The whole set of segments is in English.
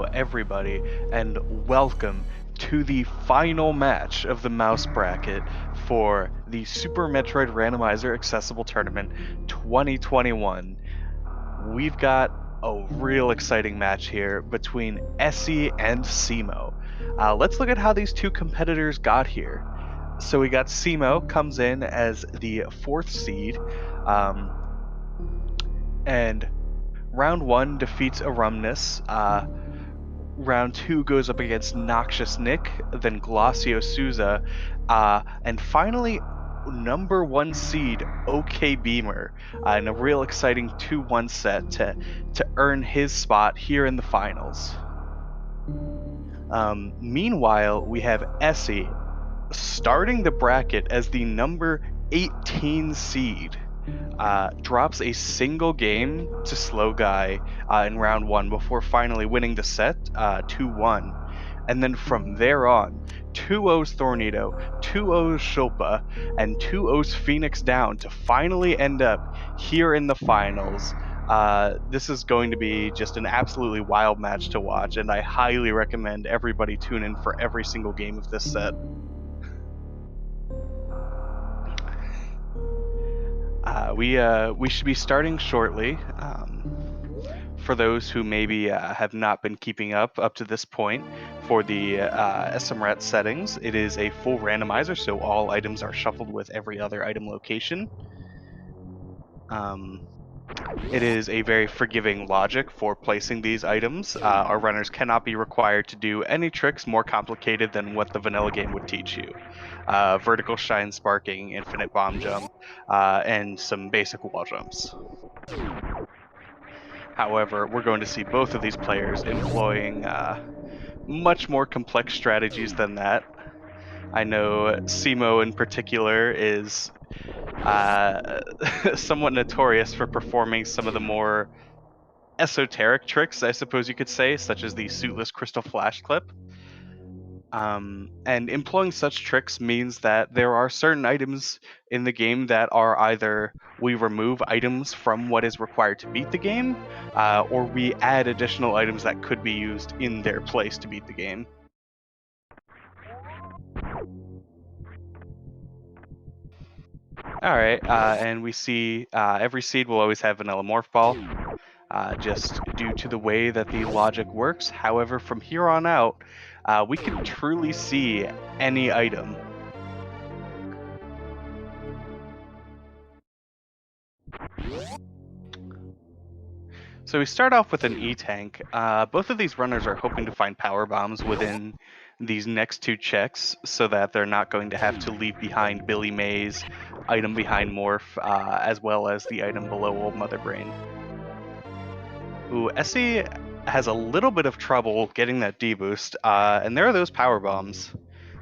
everybody, and welcome to the final match of the mouse bracket for the Super Metroid Randomizer Accessible Tournament 2021. We've got a real exciting match here between Aessy and cemo. Let's look at how these two competitors got here. So we got cemo comes in as the 4th seed, and round 1 defeats Arumnus. Round 2 goes up against Noxious Nick, then Glacio Souza, and finally number 1 seed OK Beamer in a real exciting 2-1 set to earn his spot here in the finals. Meanwhile, we have Aessy starting the bracket as the number 18 seed. Drops a single game to Slow Guy in round 1 before finally winning the set 2-1. And then from there on, 2-0's Thornado, 2-0's Shilpa, and 2-0's Phoenix Down to finally end up here in the finals. This is going to be just an absolutely wild match to watch, and I highly recommend everybody tune in for every single game of this set. We should be starting shortly. For those who maybe have not been keeping up to this point, for the SMRAT settings, it is a full randomizer, so all items are shuffled with every other item location. It is a very forgiving logic for placing these items. Our runners cannot be required to do any tricks more complicated than what the vanilla game would teach you. Vertical shine sparking, infinite bomb jump, and some basic wall jumps. However, we're going to see both of these players employing much more complex strategies than that. I know cemo in particular is somewhat notorious for performing some of the more esoteric tricks, I suppose you could say, such as the suitless crystal flash clip. And employing such tricks means that there are certain items in the game that are either we remove items from what is required to beat the game, or we add additional items that could be used in their place to beat the game. Alright, and we see every seed will always have vanilla morph ball, just due to the way that the logic works. However, from here on out, we can truly see any item. So we start off with an E-Tank. Both of these runners are hoping to find power bombs within these next 2 checks so that they're not going to have to leave behind Billy May's item behind Morph, as well as the item below Old Mother Brain. Ooh, Aessy has a little bit of trouble getting that D-boost, and there are those power bombs.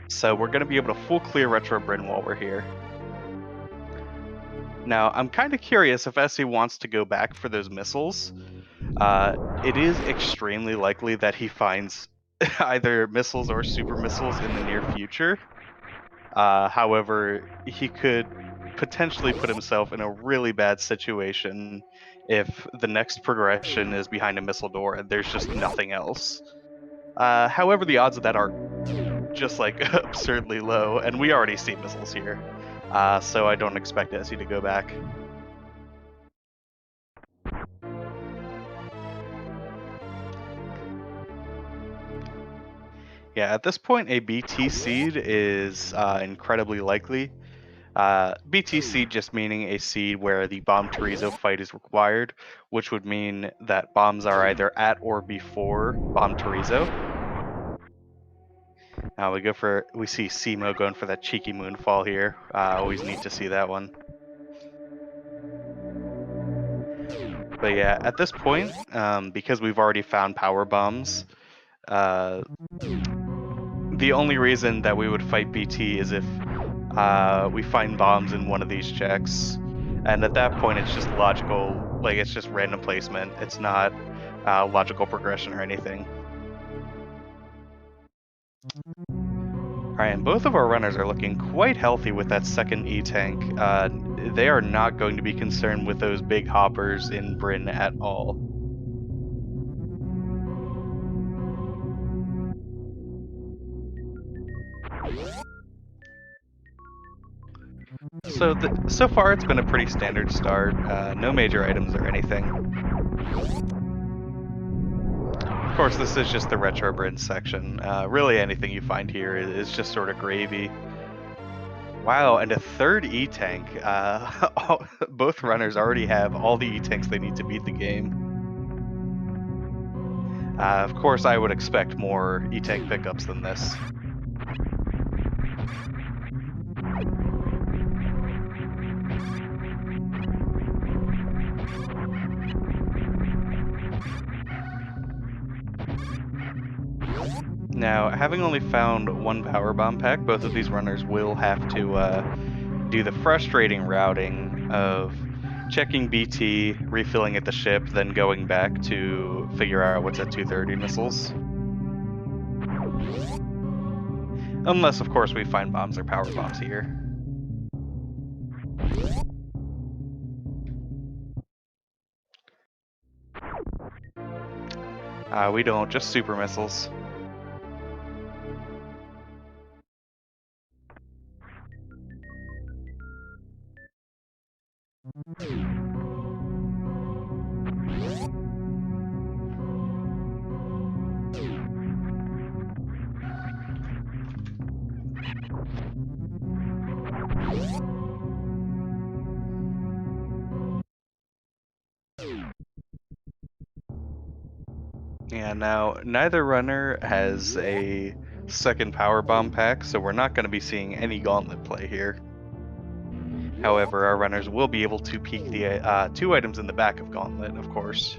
So we're going to be able to full clear Retro Bryn while we're here. Now, I'm kind of curious if Aessy wants to go back for those missiles. It is extremely likely that he finds either missiles or super missiles in the near future. However, he could potentially put himself in a really bad situation if the next progression is behind a missile door and there's just nothing else. However, the odds of that are just like absurdly low, and we already see missiles here. So I don't expect Aessy to go back. Yeah, at this point, a BT seed is incredibly likely. BT seed just meaning a seed where the Bomb Chorizo fight is required, which would mean that bombs are either at or before Bomb Chorizo. Now we see cemo going for that cheeky moonfall here. Always neat to see that one. But yeah, at this point, because we've already found power bombs, the only reason that we would fight BT is if we find bombs in one of these checks. And at that point, it's just logical, like it's just random placement. It's not logical progression or anything. Alright, and both of our runners are looking quite healthy with that second E-Tank. They are not going to be concerned with those big hoppers in Bryn at all. So far it's been a pretty standard start. No major items or anything. Of course, this is just the retro Bryn section. Really, anything you find here is just sort of gravy. Wow, and a third E-Tank. Both runners already have all the E-Tanks they need to beat the game. Of course, I would expect more E-Tank pickups than this. Now, having only found one power bomb pack, both of these runners will have to do the frustrating routing of checking BT, refilling at the ship, then going back to figure out what's at 230 missiles. Unless, of course, we find bombs or power bombs here. We don't, just super missiles. Yeah, now, neither runner has a second power bomb pack, so we're not going to be seeing any gauntlet play here. However, our runners will be able to peek the two items in the back of Gauntlet, of course.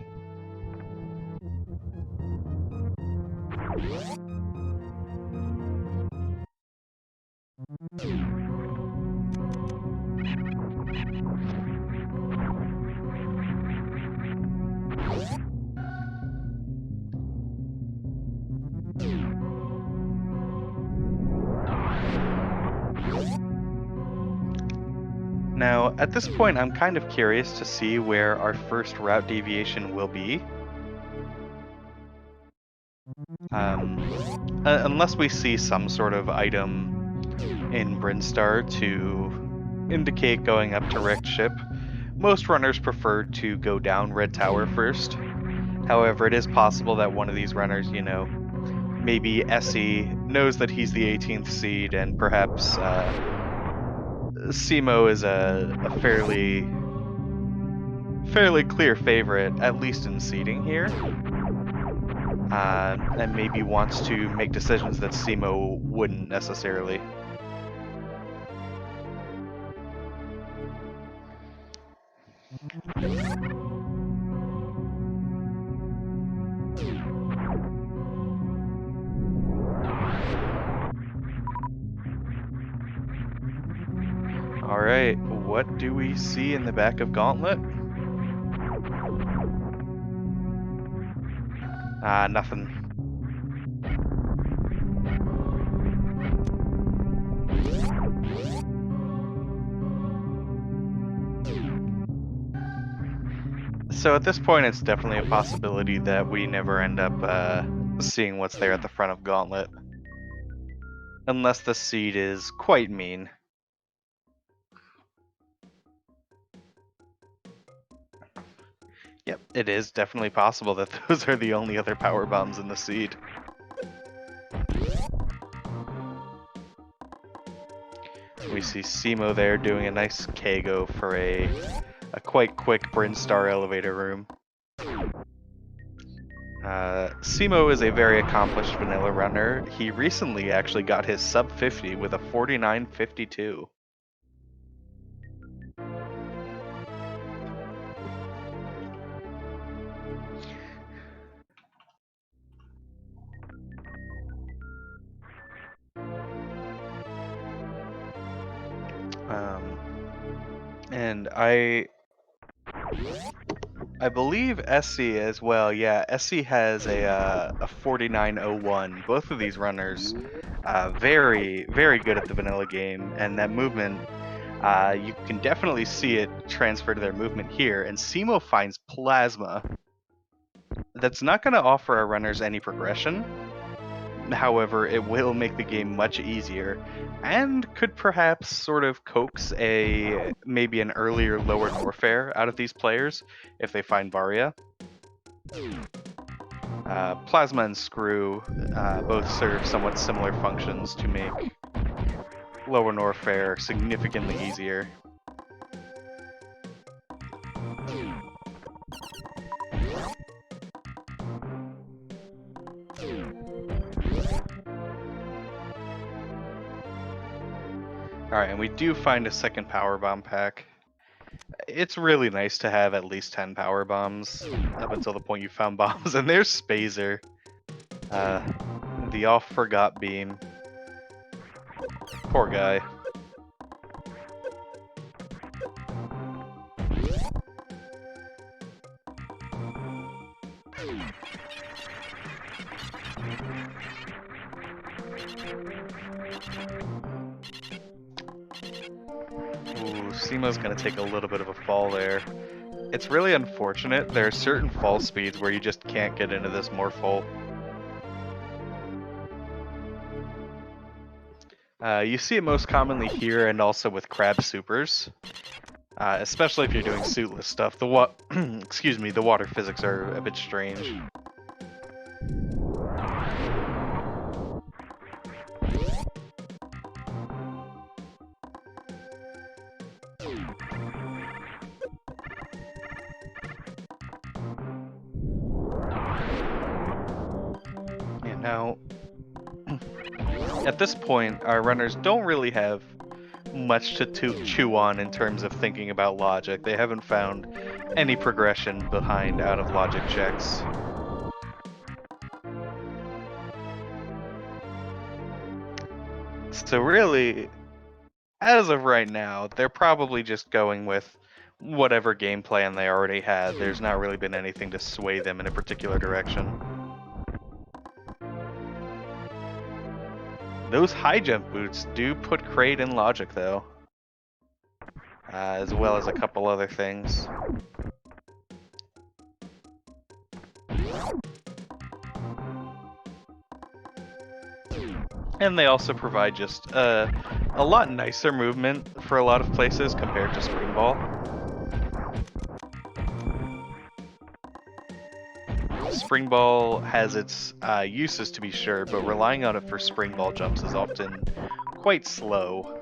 Now, at this point, I'm kind of curious to see where our first route deviation will be. Unless we see some sort of item in Brinstar to indicate going up to wrecked ship, most runners prefer to go down Red Tower first. However, it is possible that one of these runners, maybe Aessy, knows that he's the 18th seed, and perhaps Cemo is a fairly clear favorite, at least in seeding here, and maybe wants to make decisions that Cemo wouldn't necessarily. Alright, what do we see in the back of Gauntlet? Nothing. So at this point, it's definitely a possibility that we never end up seeing what's there at the front of Gauntlet. Unless the seed is quite mean. Yep, it is definitely possible that those are the only other power bombs in the seed. We see Cemo there doing a nice Kago for a quite quick Brinstar elevator room. Cemo is a very accomplished vanilla runner. He recently actually got his sub 50 with a 49.52. And I believe Aessy as well. Yeah, Aessy has a 49.01. Both of these runners, very good at the vanilla game, and that movement, you can definitely see it transfer to their movement here. And Cemo finds Plasma. That's not going to offer our runners any progression, However, it will make the game much easier, and could perhaps sort of coax maybe an earlier lower Norfair out of these players if they find Varia. Plasma and Screw both serve somewhat similar functions to make lower Norfair significantly easier. Alright, and we do find a second power bomb pack. It's really nice to have at least 10 power bombs up until the point you found bombs, and there's Spazer. The off-forgot beam. Poor guy. Ooh, Cemo's gonna take a little bit of a fall there. It's really unfortunate. There are certain fall speeds where you just can't get into this morph hole. You see it most commonly here and also with crab supers. Especially if you're doing suitless stuff. Excuse me, the water physics are a bit strange. Yeah, now, at this point, our runners don't really have much to chew on in terms of thinking about logic. They haven't found any progression behind out of logic checks. So really, as of right now, they're probably just going with whatever game plan they already had. There's not really been anything to sway them in a particular direction. Those high jump boots do put Kraid in logic, though. As well as a couple other things. And they also provide just a lot nicer movement for a lot of places compared to Spring Ball. Spring Ball has its uses to be sure, but relying on it for Spring Ball jumps is often quite slow.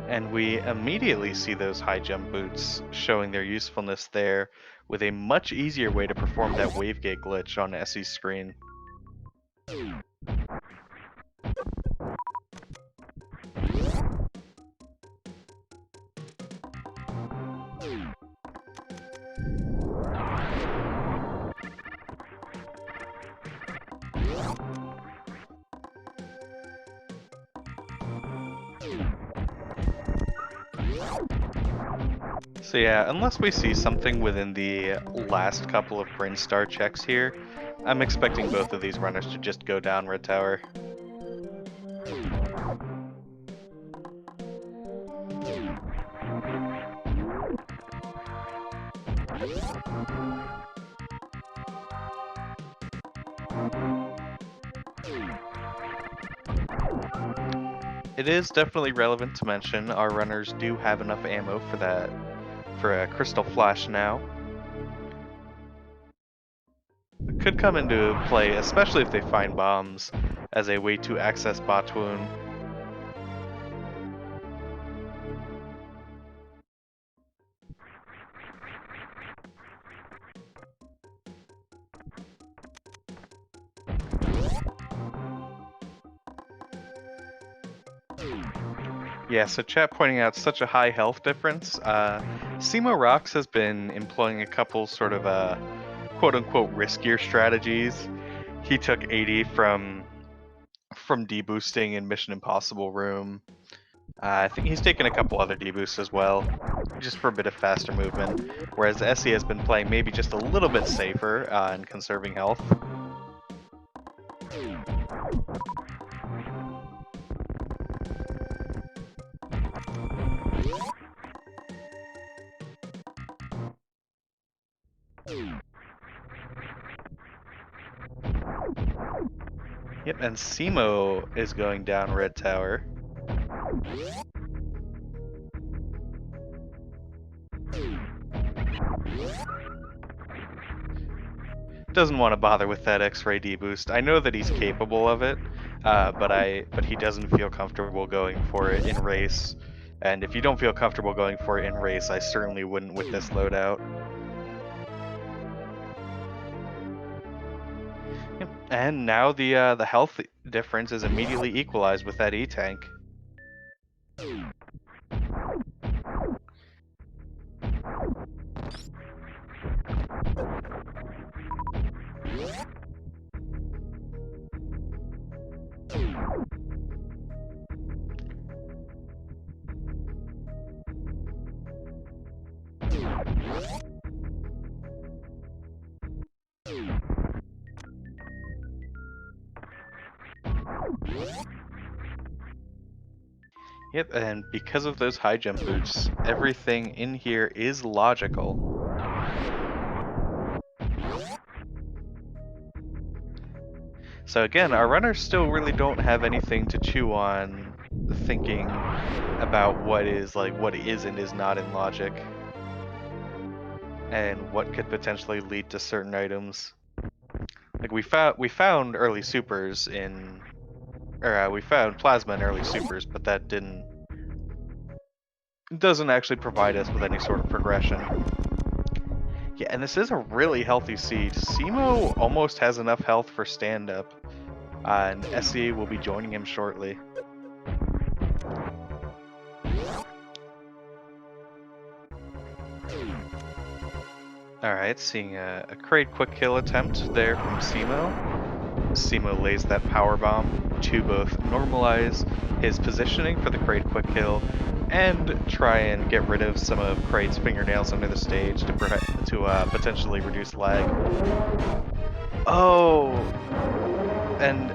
And we immediately see those high jump boots showing their usefulness there with a much easier way to perform that wavegate glitch on Aessy's screen. So yeah, unless we see something within the last couple of Brain Star checks here, I'm expecting both of these runners to just go down Red Tower. It is definitely relevant to mention our runners do have enough ammo for a Crystal Flash now. It could come into play, especially if they find bombs, as a way to access Botwoon. Yeah, so chat pointing out such a high health difference. Cemo Rocks has been employing a couple sort of quote-unquote riskier strategies. He took 80 from deboosting in Mission Impossible Room. I think he's taken a couple other deboosts as well, just for a bit of faster movement. Whereas Aessy has been playing maybe just a little bit safer and conserving health. Yep, and Cemo is going down red tower. Doesn't want to bother with that X-ray deboost. I know that he's capable of it, but he doesn't feel comfortable going for it in race. And if you don't feel comfortable going for it in race, I certainly wouldn't with this loadout. Yep. And now the health difference is immediately equalized with that E-tank. Yep, and because of those high jump boots, everything in here is logical. So again, our runners still really don't have anything to chew on thinking about what is and is not in logic, and what could potentially lead to certain items. Like we found early supers in, or we found plasma in early supers, but that doesn't actually provide us with any sort of progression. Yeah, and this is a really healthy seed. Cemo almost has enough health for stand-up, and Aessy will be joining him shortly. Alright, seeing a crate quick kill attempt there from Cemo. Cemo lays that power bomb to both normalize his positioning for the crate quick kill and try and get rid of some of Crate's fingernails under the stage to potentially reduce lag. Oh, and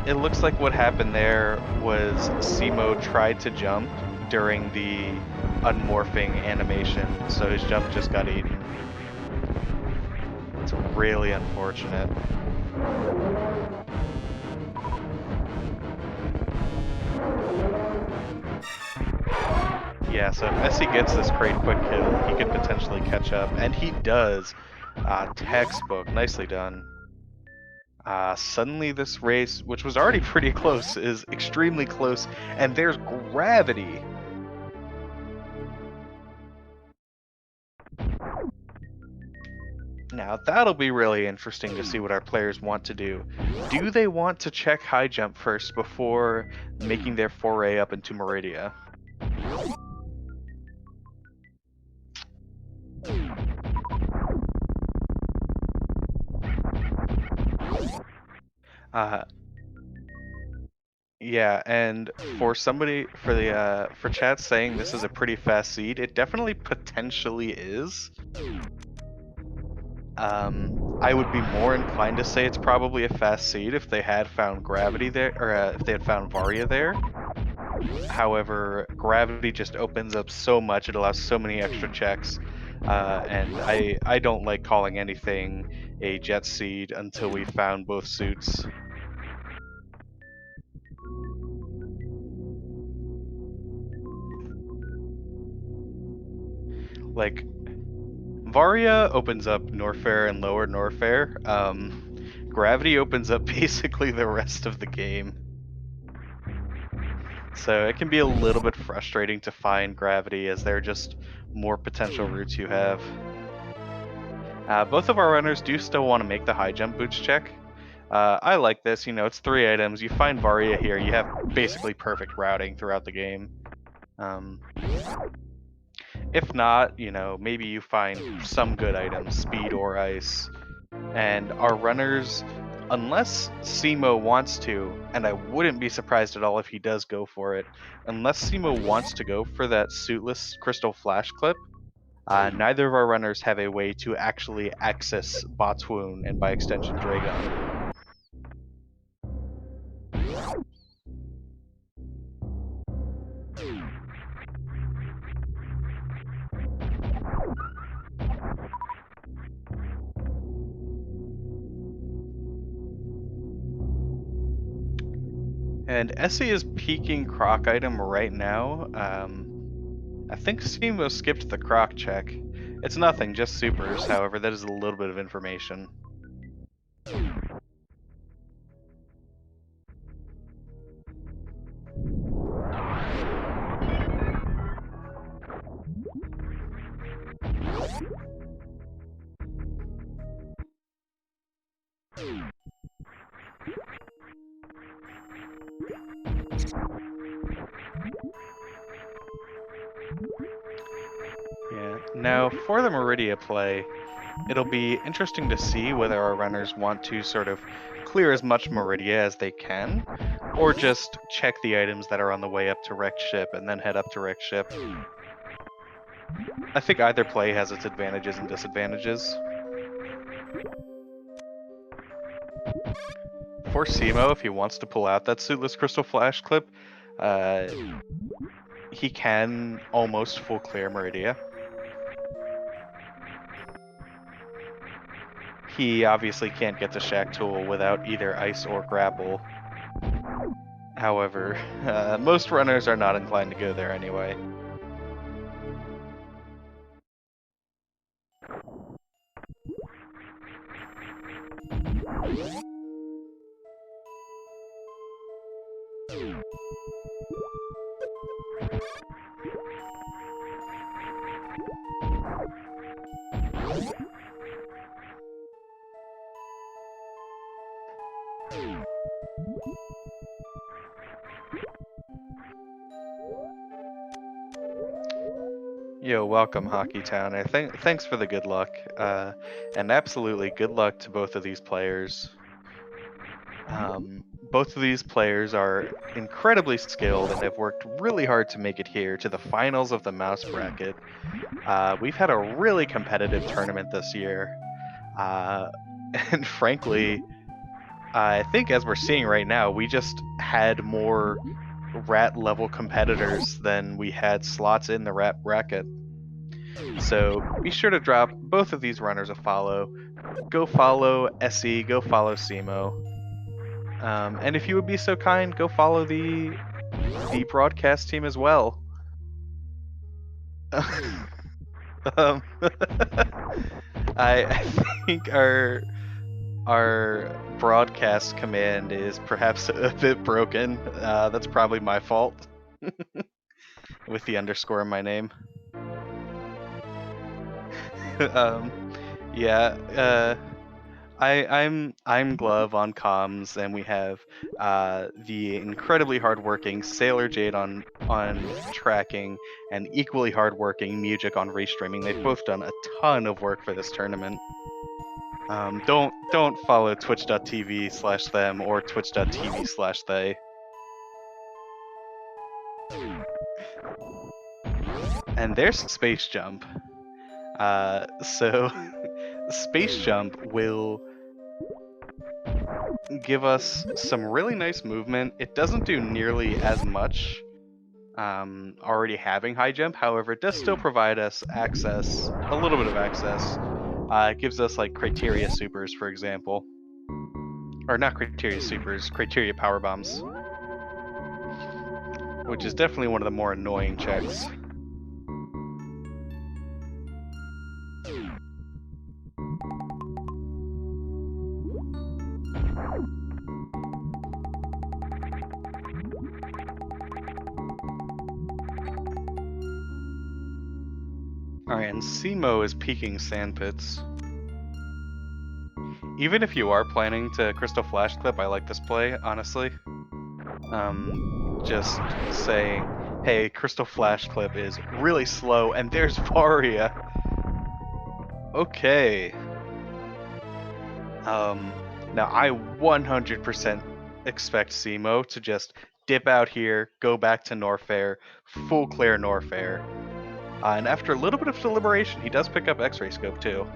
it looks like what happened there was Cemo tried to jump during the unmorphing animation, so his jump just got eaten. It's really unfortunate. Yeah, so if Aessy gets this crate quick kill, he could potentially catch up, and he does. Textbook, nicely done. Suddenly this race, which was already pretty close, is extremely close, and there's gravity. Now that'll be really interesting to see what our players want to do. Do they want to check high jump first before making their foray up into Meridia? Uh, yeah, and for chat saying this is a pretty fast seed, it definitely potentially is. I would be more inclined to say it's probably a fast seed if they had found Gravity there, or if they had found Varia there. However, Gravity just opens up so much; it allows so many extra checks, and I don't like calling anything a jet seed until we found both suits. Like, Varia opens up Norfair and Lower Norfair. Gravity opens up basically the rest of the game. So it can be a little bit frustrating to find Gravity, as there are just more potential routes you have. Both of our runners do still want to make the high jump boots check. I like this, it's 3 items. You find Varia here, you have basically perfect routing throughout the game. If not, maybe you find some good items, speed or ice. And our runners, unless Cemo wants to, and I wouldn't be surprised at all if he does go for it, unless Cemo wants to go for that suitless crystal flash clip, neither of our runners have a way to actually access Bot's Wound and by extension Dragon. And Aessy is peeking Croc item right now. I think cemo skipped the Croc check. It's nothing, just supers. However, that is a little bit of information. Yeah. Now, for the Meridia play, it'll be interesting to see whether our runners want to sort of clear as much Meridia as they can, or just check the items that are on the way up to Wrecked Ship and then head up to Wrecked Ship. I think either play has its advantages and disadvantages. For cemo, if he wants to pull out that Suitless Crystal Flash clip, he can almost full clear Meridia. He obviously can't get to Shack Tool without either Ice or Grapple. However, most runners are not inclined to go there anyway. Yo, welcome, Hockey Town. Thanks for the good luck, and absolutely good luck to both of these players. Both of these players are incredibly skilled and have worked really hard to make it here to the finals of the Mouse Bracket. We've had a really competitive tournament this year, and frankly, I think as we're seeing right now, we just had more rat level competitors than we had slots in the rat bracket. So be sure to drop both of these runners a follow. Go follow Aessy, go follow cemo. And if you would be so kind, go follow the broadcast team as well. I think our broadcast command is perhaps a bit broken. That's probably my fault with the underscore in my name. Yeah. I'm Glove on comms, and we have the incredibly hardworking Sailor Jade on tracking, and equally hardworking Music on restreaming. They've both done a ton of work for this tournament. Don't follow twitch.tv/them or twitch.tv/they. And there's Space Jump. So Space Jump will give us some really nice movement. It doesn't do nearly as much already having high jump. However, it does still provide us access, a little bit of access. It gives us like criteria supers, for example. Or not criteria supers, criteria power bombs. Which is definitely one of the more annoying checks. Alright, and cemo is peeking sandpits. Even if you are planning to Crystal Flash Clip, I like this play, honestly. Just saying, hey, Crystal Flash Clip is really slow, and there's Varia. Okay. Now I 100% expect cemo to just dip out here, go back to Norfair, full clear Norfair. And after a little bit of deliberation, he does pick up X-Ray Scope too.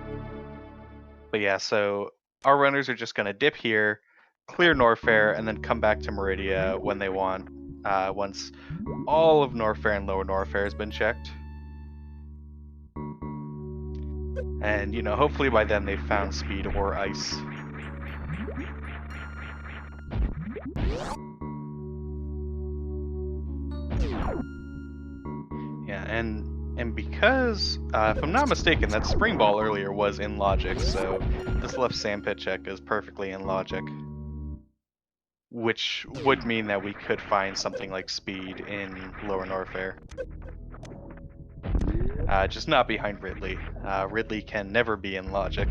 But yeah, so our runners are just going to dip here, clear Norfair, and then come back to Meridia when they want, once all of Norfair and Lower Norfair has been checked. And, you know, hopefully by then they've found speed or ice. and because, if I'm not mistaken, that spring ball earlier was in logic, so this left sandpit check is perfectly in logic. Which would mean that we could find something like speed in Lower Norfair. Just not behind Ridley. Ridley can never be in logic.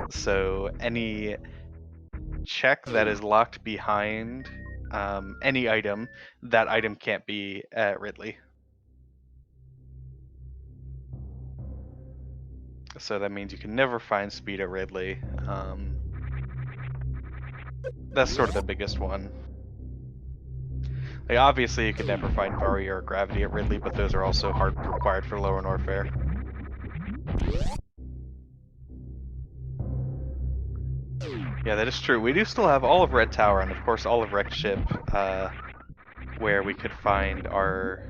So any check that is locked behind any item, that item can't be at Ridley. So that means you can never find speed at Ridley. That's sort of the biggest one. Like, obviously, you could never find Varia or Gravity at Ridley, but those are also hard required for Lower Norfair. Yeah, that is true. We do still have all of Red Tower and, of course, all of Wrecked Ship, where we could find our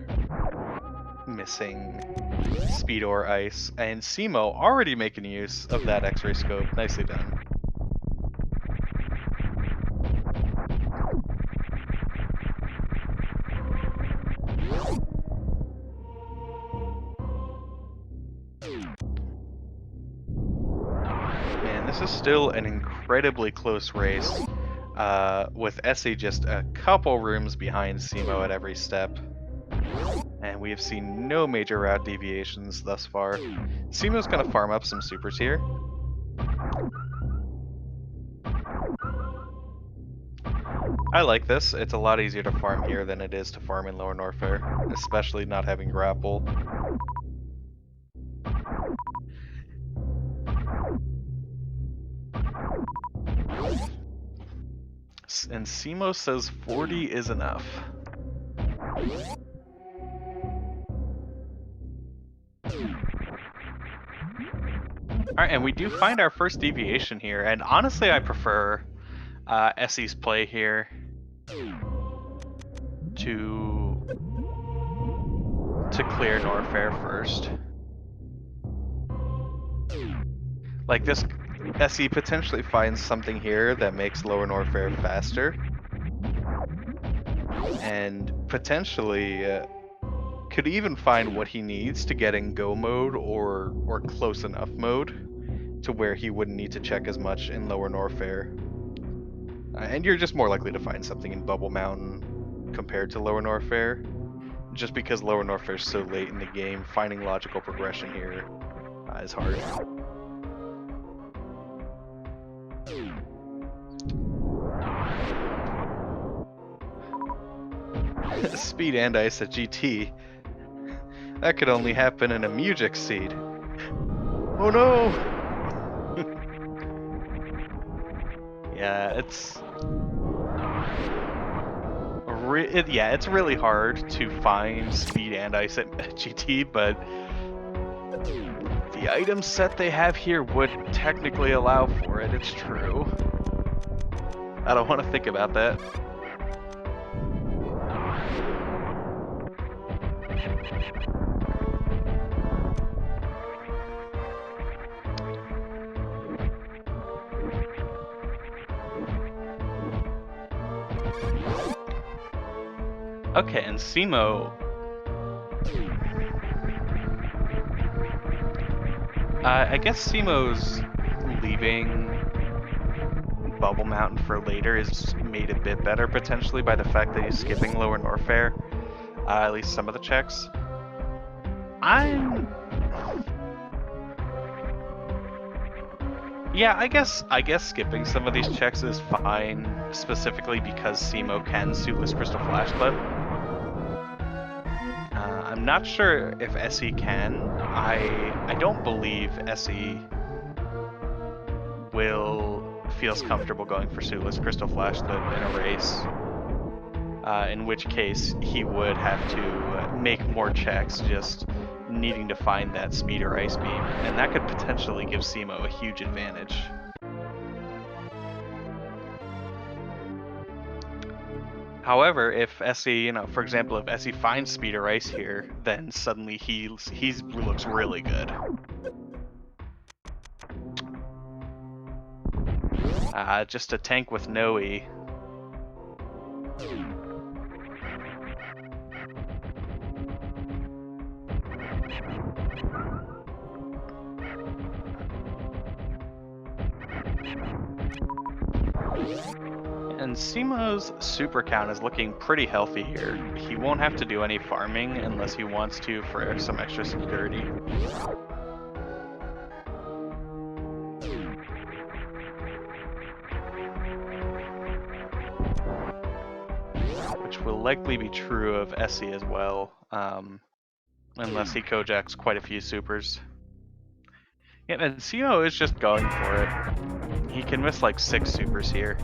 missing speed or ice. And Cemo already making use of that X-ray scope. Nicely done. Man, this is still an incredibly close race, with Aessy just a couple rooms behind Cemo at every step. And we have seen no major route deviations thus far. Cemo's gonna farm up some supers here. I like this. It's a lot easier to farm here than it is to farm in Lower Norfair, especially not having grapple. And Cemo says 40 is enough. Alright, and we do find our first deviation here, and honestly I prefer Aessy's play here to clear Norfair first. Like, this Aessy potentially finds something here that makes Lower Norfair faster, and potentially could even find what he needs to get in go mode or close enough mode to where he wouldn't need to check as much in Lower Norfair. And you're just more likely to find something in Bubble Mountain compared to Lower Norfair. Just because Lower Norfair is so late in the game, finding logical progression here is hard. Speed and ice at GT. That could only happen in a Music seed. Oh no! Yeah, it's really hard to find speed and ice at GT, but the item set they have here would technically allow for it. It's true. I don't want to think about that. Okay, and Cemo. I guess Cemo's leaving Bubble Mountain for later is made a bit better potentially by the fact that he's skipping Lower Norfair, at least some of the checks. Yeah, I guess skipping some of these checks is fine, specifically because Cemo can Suitless Crystal Flash Clip. I'm not sure if Aessy can. I don't believe Aessy feels comfortable going for Suitless Crystal Flash Clip in a race. In which case he would have to make more checks, just needing to find that speed or ice beam, and that could potentially give Cemo a huge advantage. However, if Aessy, for example, if Aessy finds speed or ice here, then suddenly he looks really good. Just a tank with no E. And Cemo's super count is looking pretty healthy here. He won't have to do any farming unless he wants to for some extra security. Which will likely be true of Aessy as well, unless he Kojaks quite a few supers. Yeah, and cemo is just going for it. He can miss like 6 supers here.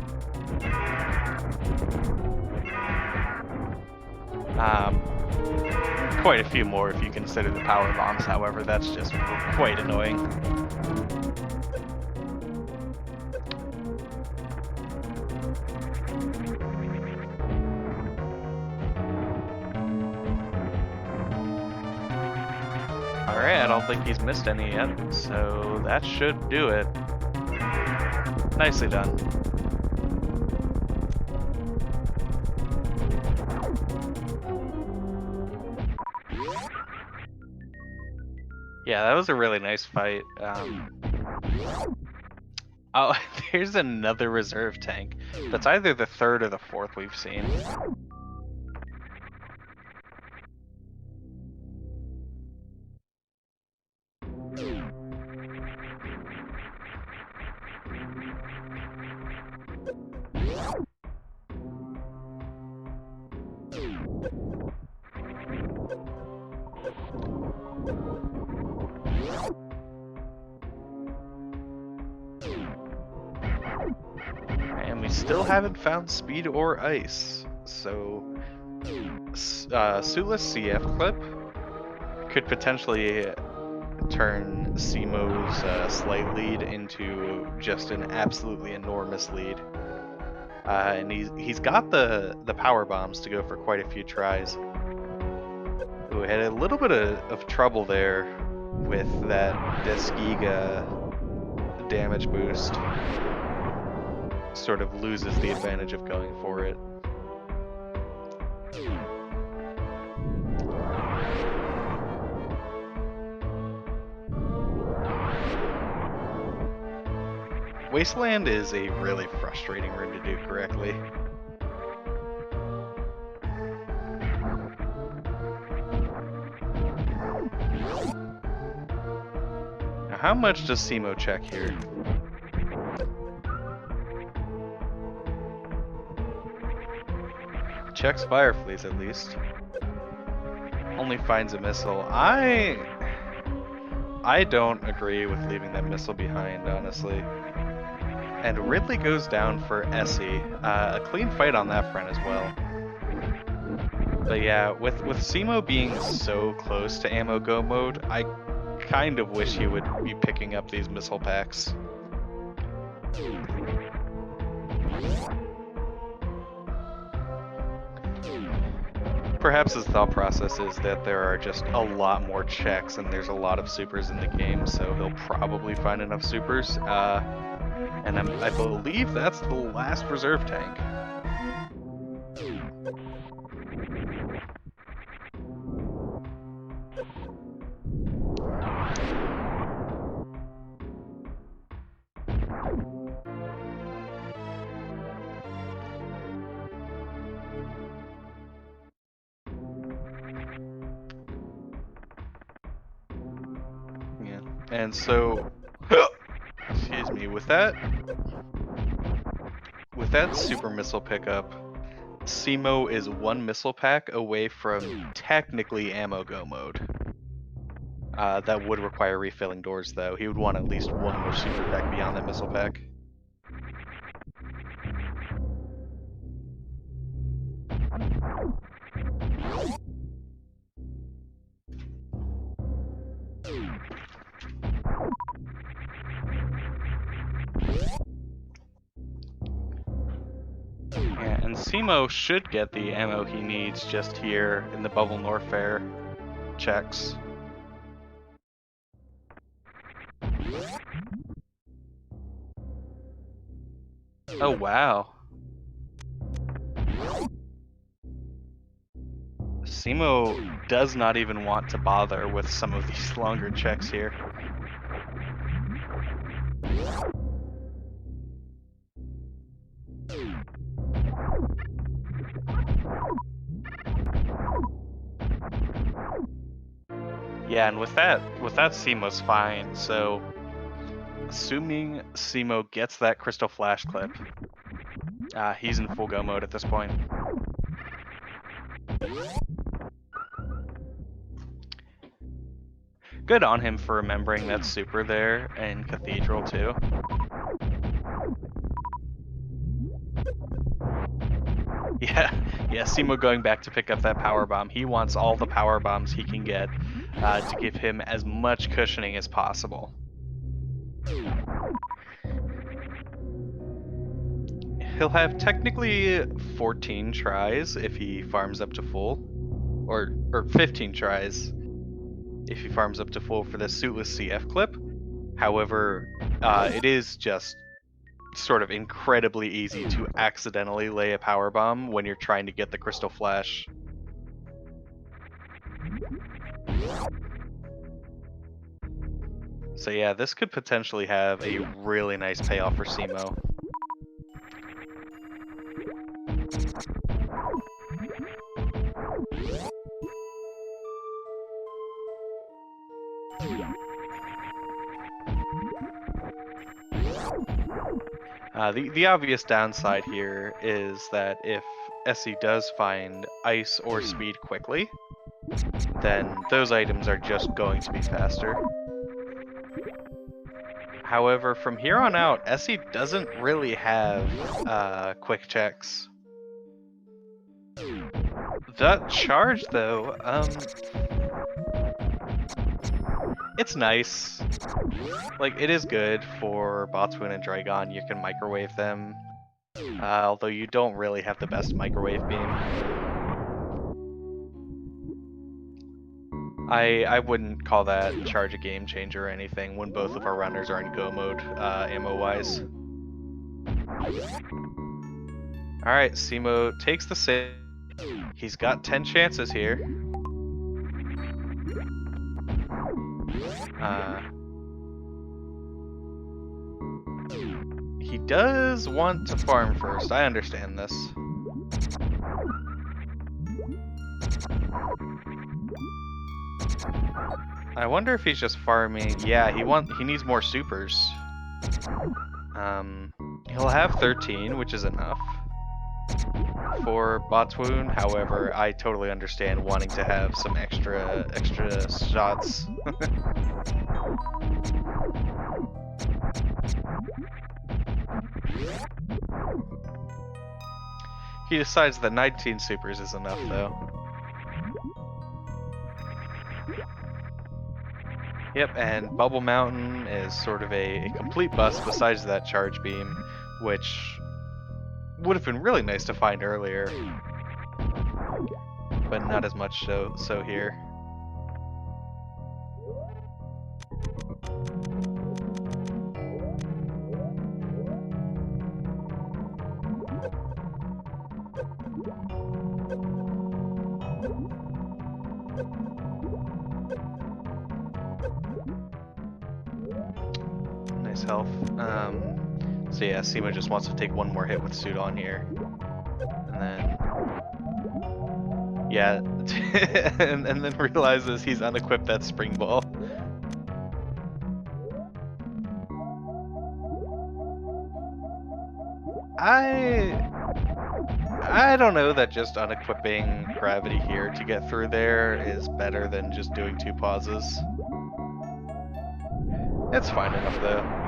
Quite a few more if you consider the power bombs, however, that's just quite annoying. Alright, I don't think he's missed any yet, so that should do it. Nicely done. Yeah, that was a really nice fight. Oh, there's another reserve tank. That's either the 3rd or the 4th we've seen. And we still haven't found speed or ice, so Sula's CF clip could potentially turn cemo's slight lead into just an absolutely enormous lead. And he's got the power bombs to go for quite a few tries. Ooh, had a little bit of trouble there with that Deskiga damage boost. Sort of loses the advantage of going for it. Wasteland is a really frustrating room to do correctly. Now, how much does cemo check here? Checks Fireflies at least. Only finds a missile. I don't agree with leaving that missile behind, honestly. And Ridley goes down for Aessy. A clean fight on that front as well. But yeah, with cemo being so close to ammo go mode, I kind of wish he would be picking up these missile packs. Perhaps his thought process is that there are just a lot more checks and there's a lot of supers in the game, so he'll probably find enough supers. And I believe that's the last reserve tank. Yeah, and so, excuse me, with that super missile pickup, cemo is 1 missile pack away from technically ammo go mode. That would require refilling doors though. He would want at least 1 more super pack beyond that missile pack. Yeah, and cemo should get the ammo he needs just here in the Bubble Norfair checks. Oh wow. Cemo does not even want to bother with some of these longer checks here. Yeah, and with that Cemo's fine. So, assuming Cemo gets that Crystal Flash clip, he's in full go mode at this point. Good on him for remembering that super there in Cathedral too. Yeah, Cemo going back to pick up that power bomb. He wants all the power bombs he can get to give him as much cushioning as possible. He'll have technically 14 tries if he farms up to full, or 15 tries if he farms up to full for the suitless CF clip. However, it is just sort of incredibly easy to accidentally lay a power bomb when you're trying to get the Crystal Flash. So yeah, this could potentially have a really nice payoff for Cemo. The obvious downside here is that if Aessy does find ice or speed quickly, then those items are just going to be faster. However, from here on out, Aessy doesn't really have quick checks. That charge, though, it's nice. Like, it is good for Botswoon and Dragon. You can microwave them. Although you don't really have the best microwave beam. I wouldn't call that charge a game changer or anything when both of our runners are in go mode, ammo-wise. Alright, Cemo takes the save. He's got 10 chances here. He does want to farm first. I understand this. I wonder if he's just farming. Yeah, he needs more supers. He'll have 13, which is enough for Botswoon. However, I totally understand wanting to have some extra shots. He decides that 19 supers is enough, though. Yep, and Bubble Mountain is sort of a complete bust besides that charge beam, which would have been really nice to find earlier, but not as much so here. Nice health. So yeah, Cemo just wants to take one more hit with Suit on here. And then... yeah, and then realizes he's unequipped that spring ball. I don't know that just unequipping gravity here to get through there is better than just doing 2 pauses. It's fine enough though.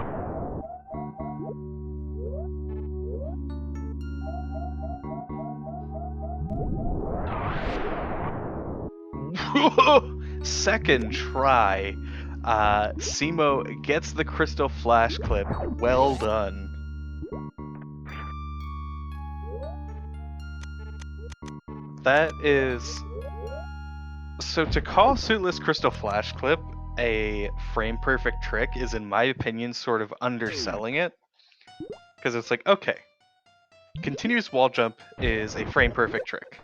Second try. Cemo gets the Crystal Flash clip. Well done. That is... so to call Suitless Crystal Flash clip a frame perfect trick is, in my opinion, sort of underselling it. Because it's like, okay, continuous wall jump is a frame perfect trick.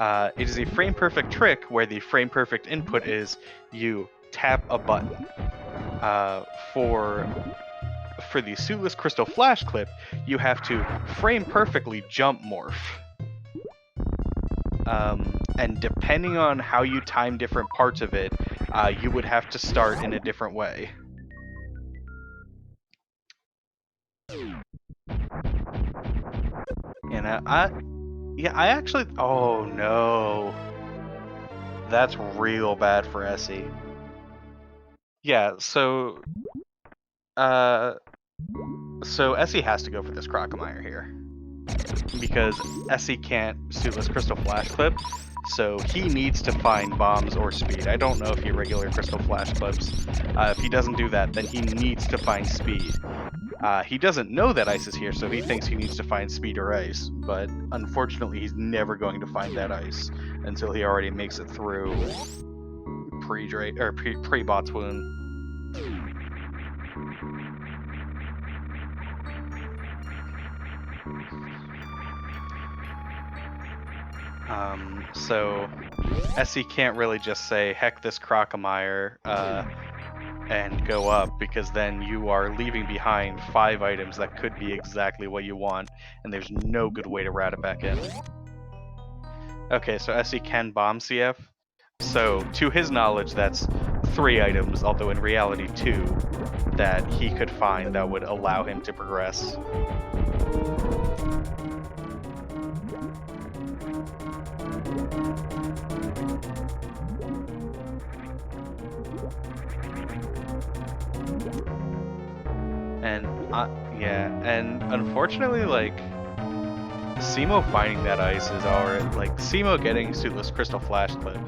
It is a frame perfect trick where the frame perfect input is you tap a button. For the Suitless Crystal Flash clip, you have to frame perfectly jump morph. and depending on how you time different parts of it, you would have to start in a different way. And I actually, oh no, that's real bad for Aessy. Yeah, so Aessy has to go for this Crocomire here because Aessy can't Suitless Crystal Flash Clip, so he needs to find bombs or speed. I don't know if he regular Crystal Flash Clips. If he doesn't do that, then he needs to find speed. He doesn't know that ice is here, so he thinks he needs to find speed or ice, but unfortunately he's never going to find that ice until he already makes it through pre-bot's wound. So Aessy can't really just say, heck this Crocomire, and go up, because then you are leaving behind 5 items that could be exactly what you want, and there's no good way to rat it back in. Okay, so Aessy can bomb CF. So, to his knowledge, that's 3 items, although in reality 2, that he could find that would allow him to progress. And yeah, and unfortunately, like, cemo finding that ice is already, like, cemo getting Suitless Crystal Flash Clip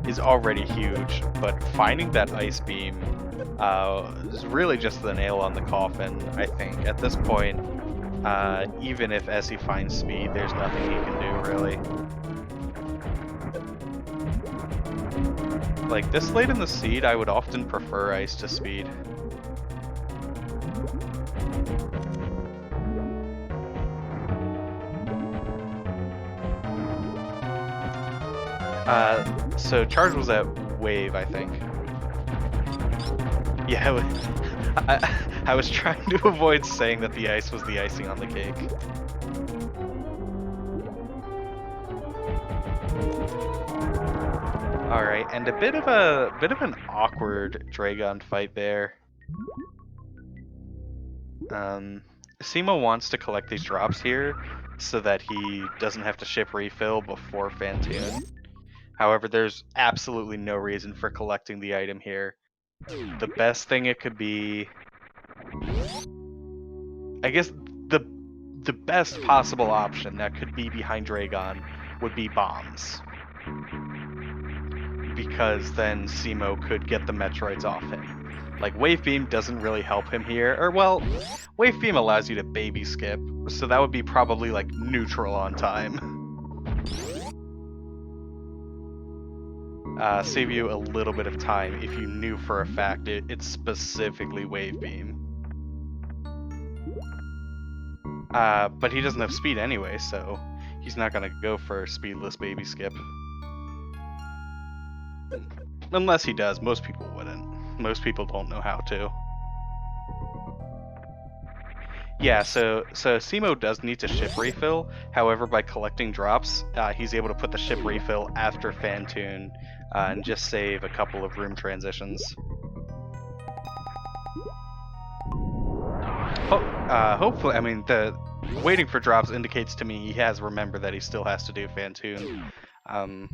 is already huge, but finding that ice beam is really just the nail on the coffin, I think. At this point, even if Aessy finds speed, there's nothing he can do, really. Like, this late in the seed, I would often prefer ice to speed. So charge was at wave, I think. Yeah, I was trying to avoid saying that the ice was the icing on the cake. All right, and a bit of an awkward Dragon fight there. Cemo wants to collect these drops here so that he doesn't have to ship refill before Fantoon. However, there's absolutely no reason for collecting the item here. The best thing it could be, I guess the best possible option that could be behind Dragon would be bombs. Because then Cemo could get the Metroids off him. Like, Wave Beam doesn't really help him here, or well, Wave Beam allows you to baby skip, so that would be probably like neutral on time. Save you a little bit of time if you knew for a fact it's specifically Wave Beam. But he doesn't have speed anyway, so he's not gonna go for speedless baby skip. Unless he does, most people wouldn't. Most people don't know how to. Yeah, so Cemo does need to ship refill. However, by collecting drops, he's able to put the ship refill after Fantoon and just save a couple of room transitions. Hopefully, I mean, the waiting for drops indicates to me he has remembered that he still has to do Fantoon, and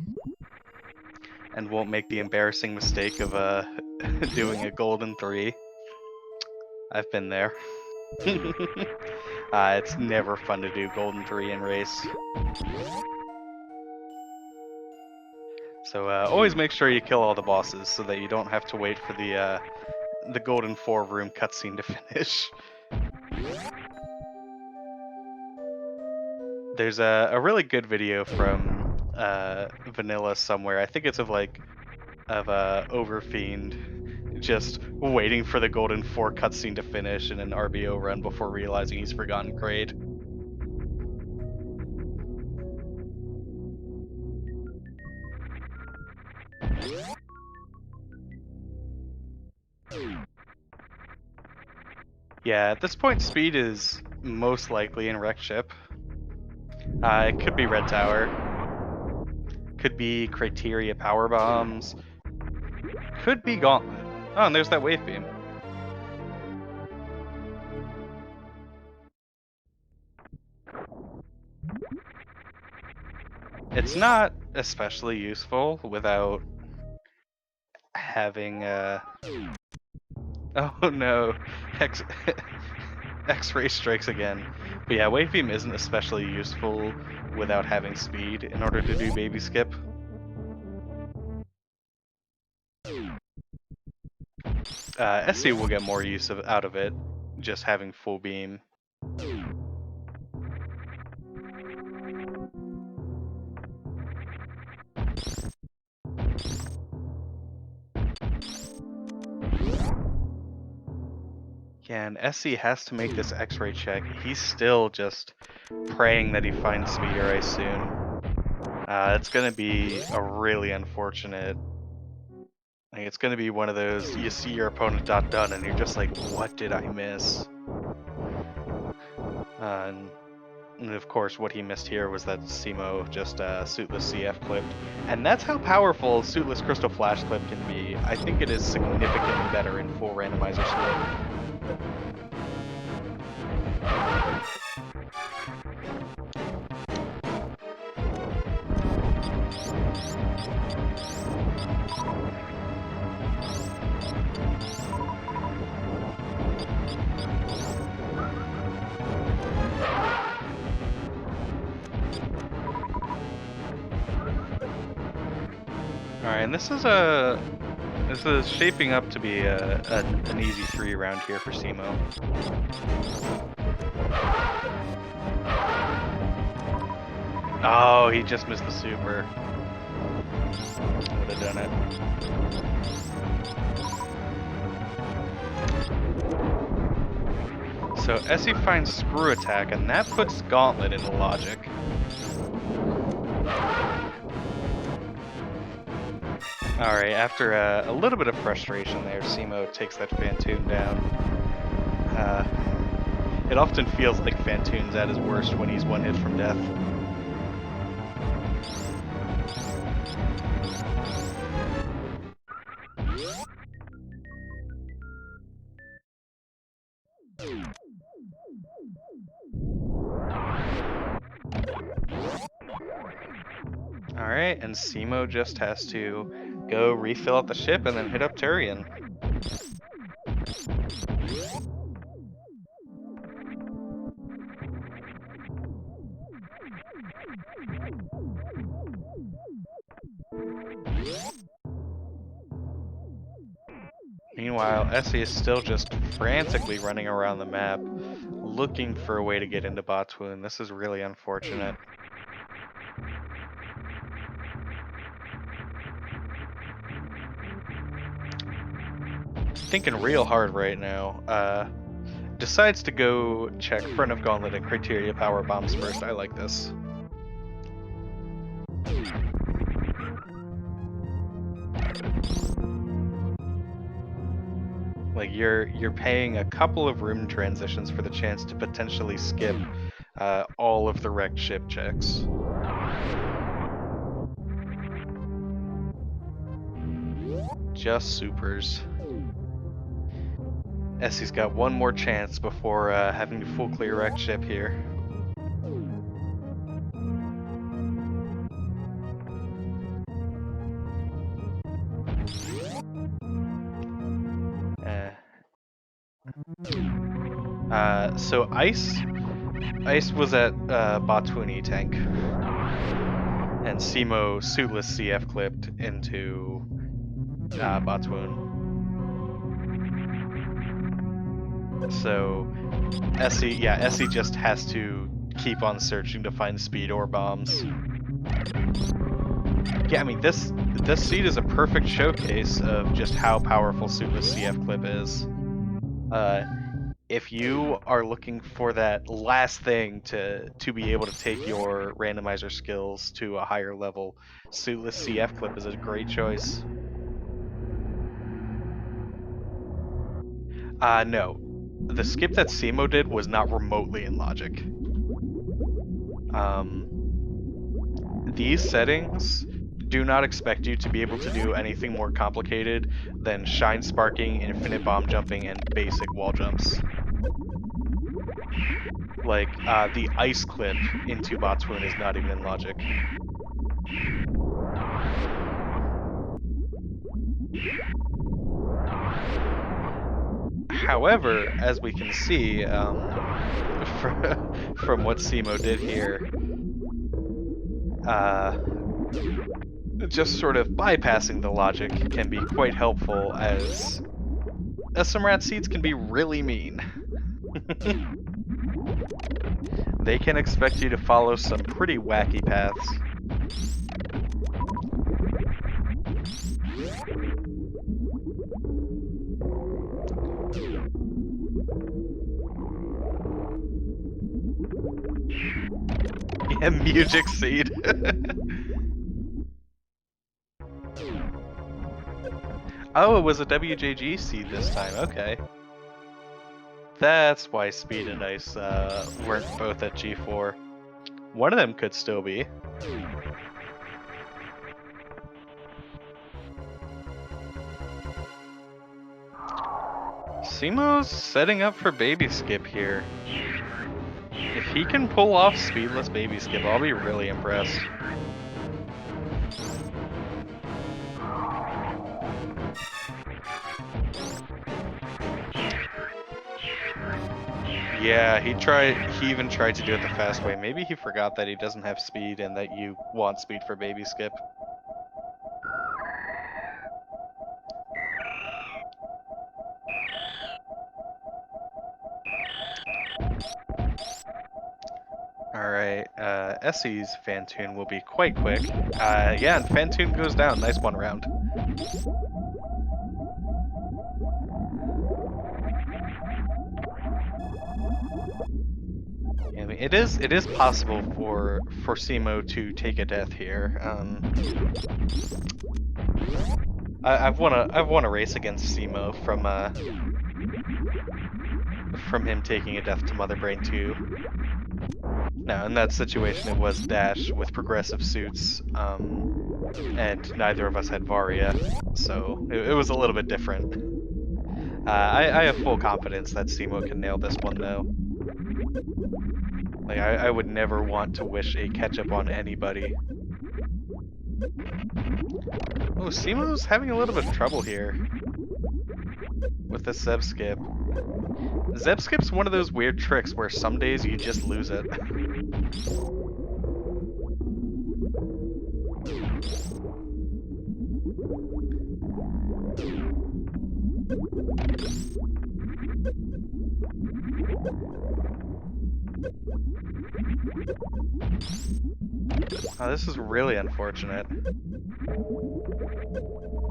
won't make the embarrassing mistake of doing a golden 3. I've been there. It's never fun to do golden 3 in race. So always make sure you kill all the bosses so that you don't have to wait for the golden 4 room cutscene to finish. There's a really good video from Vanilla somewhere. I think it's of Overfiend just waiting for the golden 4 cutscene to finish in an RBO run before realizing he's forgotten Kraid. Yeah, at this point, speed is most likely in Wreck Ship. It could be Red Tower. Could be criteria power bombs. Could be gauntlet. Oh, and there's that wave beam. It's not especially useful without having oh no, X X-ray strikes again. But yeah, wave beam isn't especially useful without having speed in order to do baby skip. Aessy will get more use out of it, just having full beam. Yeah, and Aessy has to make this X-ray check. He's still just praying that he finds Speeder Ice soon. It's gonna be a really unfortunate. Like, it's gonna be one of those, you see your opponent done and you're just like, what did I miss? And of course, what he missed here was that cemo just Suitless CF clipped. And that's how powerful Suitless Crystal Flash Clip can be. I think it is significantly better in full randomizer split. Alright, and this is shaping up to be an easy 3 round here for cemo. Oh, he just missed the super. Would have done it. So Aessy finds Screw Attack, and that puts Gauntlet into logic. Alright, after a little bit of frustration there, cemo takes that Phantoon down. It often feels like Phantoon's at his worst when he's one hit from death. Alright, and cemo just has to go refill out the ship and then hit up Turian. Meanwhile, Aessy is still just frantically running around the map, looking for a way to get into Botwoon. This is really unfortunate. Thinking real hard right now. Decides to go check Front of Gauntlet and Criteria Power Bombs first. I like this. Like, you're paying a couple of room transitions for the chance to potentially skip all of the wrecked ship checks. Just supers. Aessy's got one more chance before having to full clear wrecked ship here. So Ice was at Botwoon tank, and cemo Suitless CF clipped into Botwoon. So Aessy just has to keep on searching to find speed or bombs. Yeah, I mean this seed is a perfect showcase of just how powerful Suitless CF clip is. If you are looking for that last thing to be able to take your randomizer skills to a higher level, Suitless CF clip is a great choice. No. The skip that cemo did was not remotely in logic. These settings do not expect you to be able to do anything more complicated than shine sparking, infinite bomb jumping, and basic wall jumps. Like, the ice clip into Botswoon is not even in logic. However, as we can see, from what cemo did here, just sort of bypassing the logic can be quite helpful, as SMRAT seeds can be really mean. They can expect you to follow some pretty wacky paths. Yeah, music seed. Oh, it was a WJG seed this time, okay. That's why speed and ice weren't both at G4. One of them could still be. cemo's setting up for baby skip here. If he can pull off speedless baby skip, I'll be really impressed. Yeah, he even tried to do it the fast way. Maybe he forgot that he doesn't have speed and that you want speed for baby skip. Alright, Aessy's Phantoon will be quite quick. Yeah, and Phantoon goes down. Nice one round. I mean, it is possible for cemo to take a death here. I've won a race against cemo from him taking a death to Mother Brain 2. Now, in that situation, it was Dash with progressive suits, and neither of us had Varia, so it was a little bit different. I have full confidence that cemo can nail this one, though. Like, I would never want to wish a catch-up on anybody. Oh, cemo's having a little bit of trouble here with the Zeb skip. Zeb skip's one of those weird tricks where some days you just lose it. Oh, this is really unfortunate.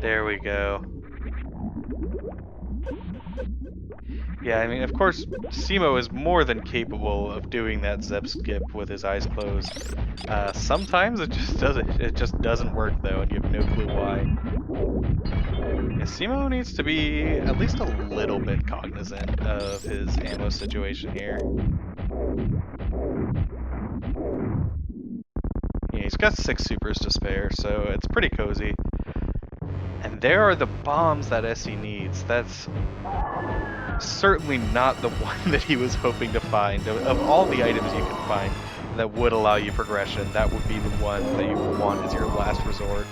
There we go. Yeah, I mean, of course, cemo is more than capable of doing that Zeb skip with his eyes closed. Sometimes it just doesn't work though, and you have no clue why. Yeah, cemo needs to be at least a little bit cognizant of his ammo situation here. Yeah, he's got 6 supers to spare, so it's pretty cozy. And there are the bombs that Aessy needs. That's certainly not the one that he was hoping to find. Of all the items you can find that would allow you progression, that would be the one that you would want as your last resort.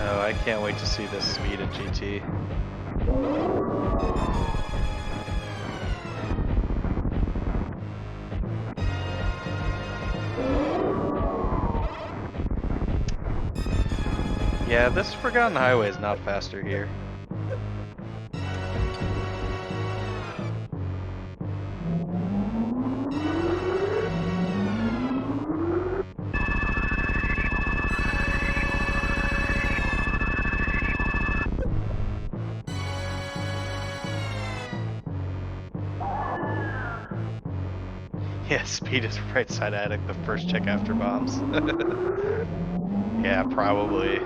Oh, I can't wait to see this speed at GT. Yeah, this Forgotten Highway is not faster here. Yeah, speed is right side attic, the first check after bombs. Yeah, probably.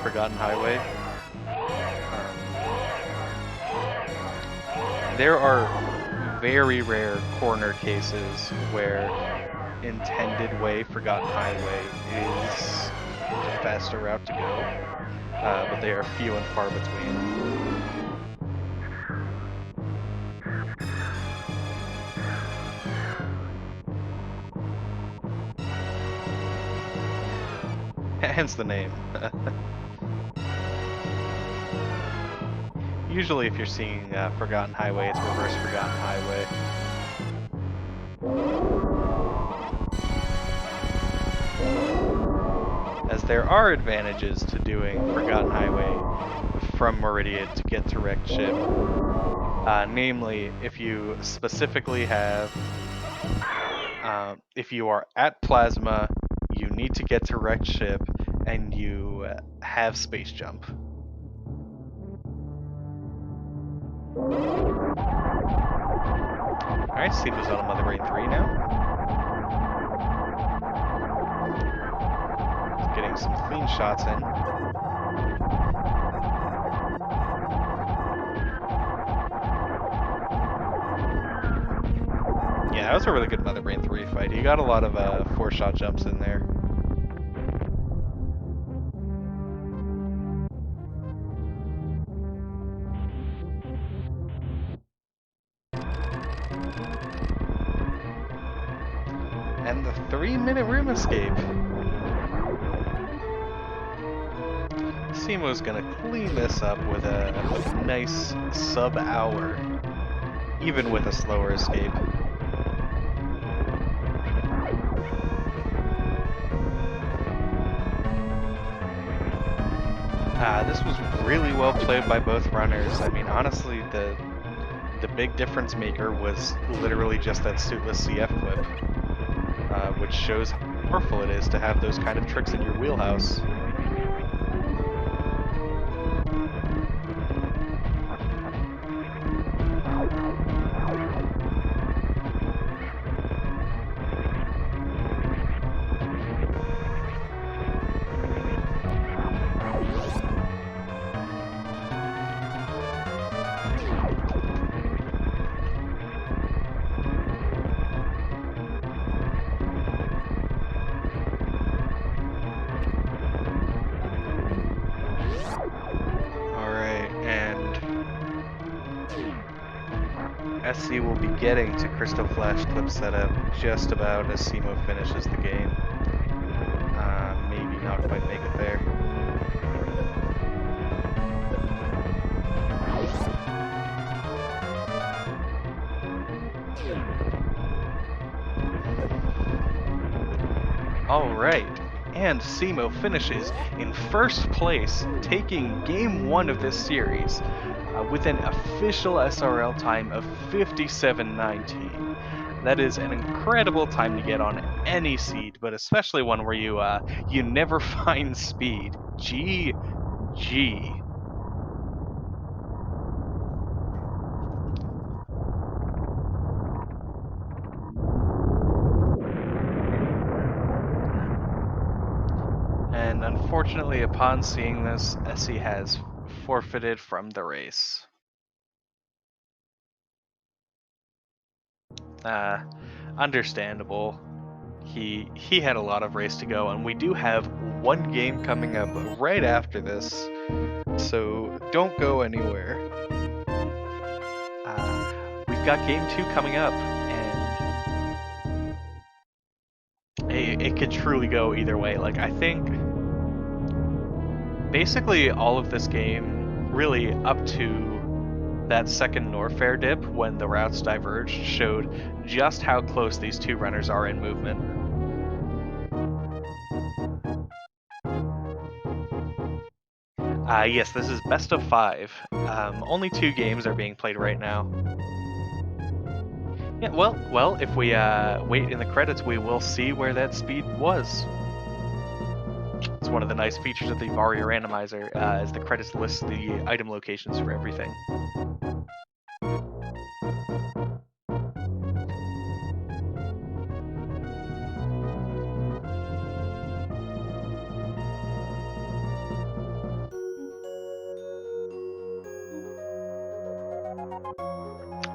Forgotten Highway. There are very rare corner cases where intended way Forgotten Highway is the faster route to go, but they are few and far between. Hence the name. Usually if you're seeing Forgotten Highway, it's reverse Forgotten Highway. As there are advantages to doing Forgotten Highway from Meridian to get to wrecked ship. Namely, if you specifically have, if you are at Plasma, you need to get to wrecked ship, and you have space jump. Alright, Cemo's on Mother Brain 3 now. Getting some clean shots in. Yeah, that was a really good Mother Brain 3 fight. He got a lot of 4-shot jumps in there. And the 3-minute room escape. Cemo's gonna clean this up with a nice sub-hour, even with a slower escape. This was really well played by both runners. I mean, honestly, the big difference maker was literally just that suitless CF clip, which shows how powerful it is to have those kind of tricks in your wheelhouse. Aessy will be getting to Crystal Flash clip setup just about as Cemo finishes the game. Maybe not quite make it there. Alright, and Cemo finishes in first place, taking game 1 of this series with an official SRL time of 57:19. That is an incredible time to get on any seed, but especially one where you never find speed. GG. And unfortunately, upon seeing this, Aessy has forfeited from the race. Understandable. He had a lot of race to go, and we do have one game coming up right after this, so don't go anywhere. We've got game 2 coming up, and it could truly go either way. Like, I think basically all of this game, really up to that second Norfair dip when the routes diverged, showed just how close these two runners are in movement. Yes, this is best of 5. Only 2 games are being played right now. Yeah, well, if we wait in the credits, we will see where that speed was. It's one of the nice features of the Varia randomizer, as the credits list the item locations for everything.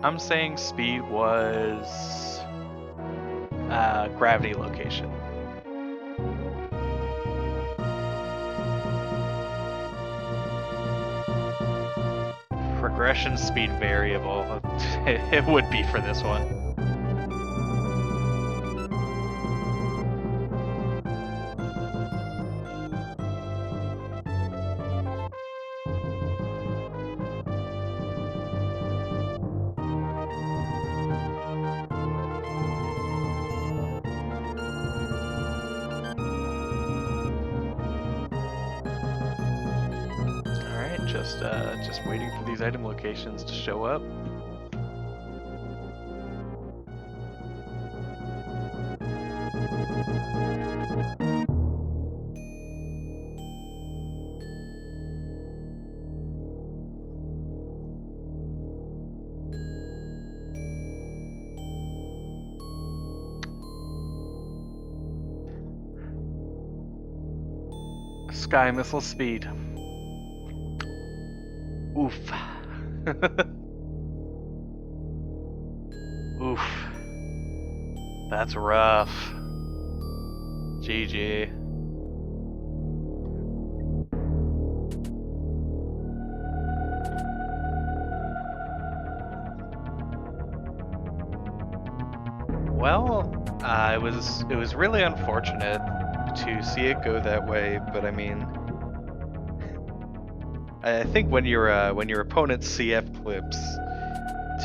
I'm saying speed was gravity location. Progression speed variable. It would be for this one. Alright, just waiting for these item locations to show up. Sky missile speed. Oof. Oof. That's rough. GG. Well, it was really unfortunate to see it go that way, but I mean, I think when your opponent's CF clips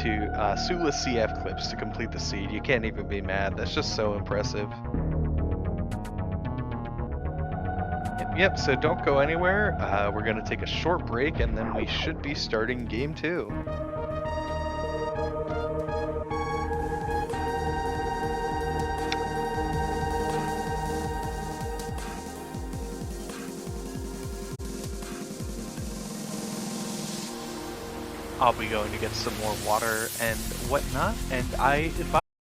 to Sula's CF clips to complete the seed, you can't even be mad. That's just so impressive. Yep, so don't go anywhere. We're gonna take a short break and then we should be starting game 2. I'll be going to get some more water and whatnot, and I advise